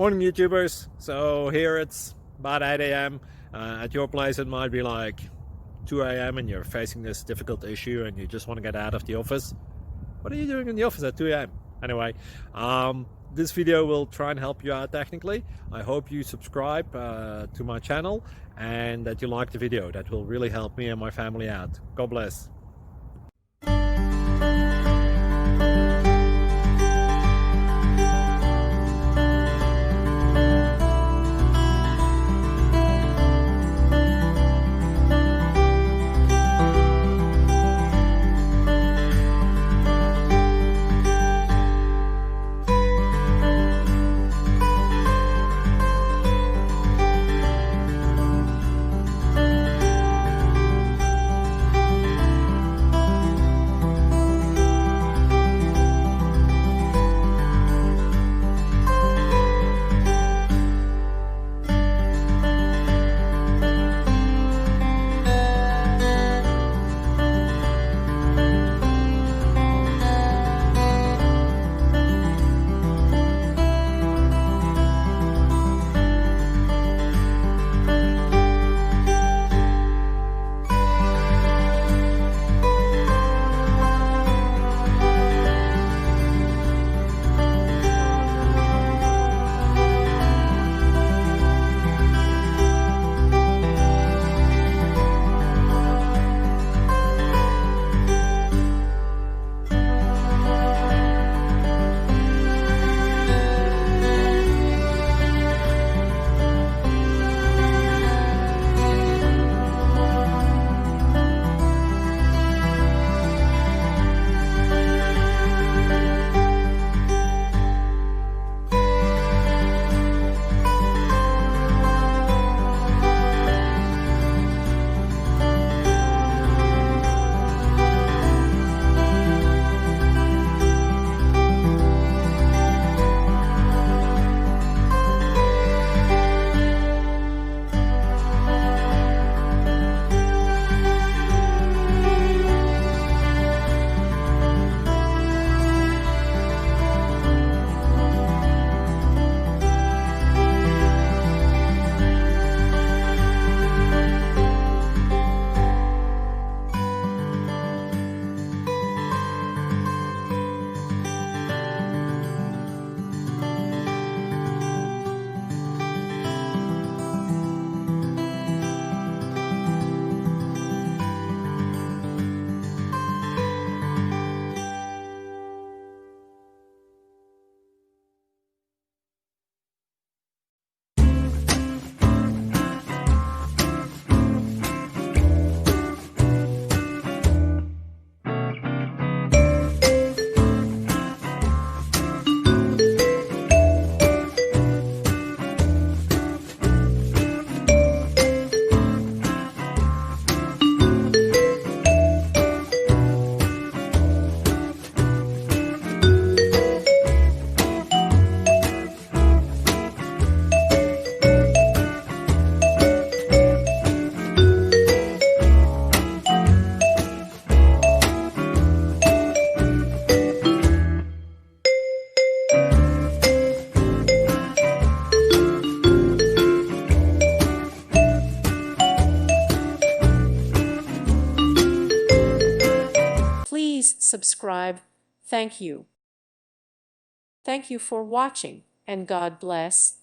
Morning YouTubers. So here it's about 8 a.m. At your place it might be like 2 a.m. and you're facing this difficult issue and you just want to get out of the office. What are you doing in the office at 2 a.m.? Anyway, this video will try and help you out technically. I hope you subscribe to my channel and that you like the video. That will really help me and my family out. God bless. Please subscribe. Thank you. Thank you for watching, and God bless.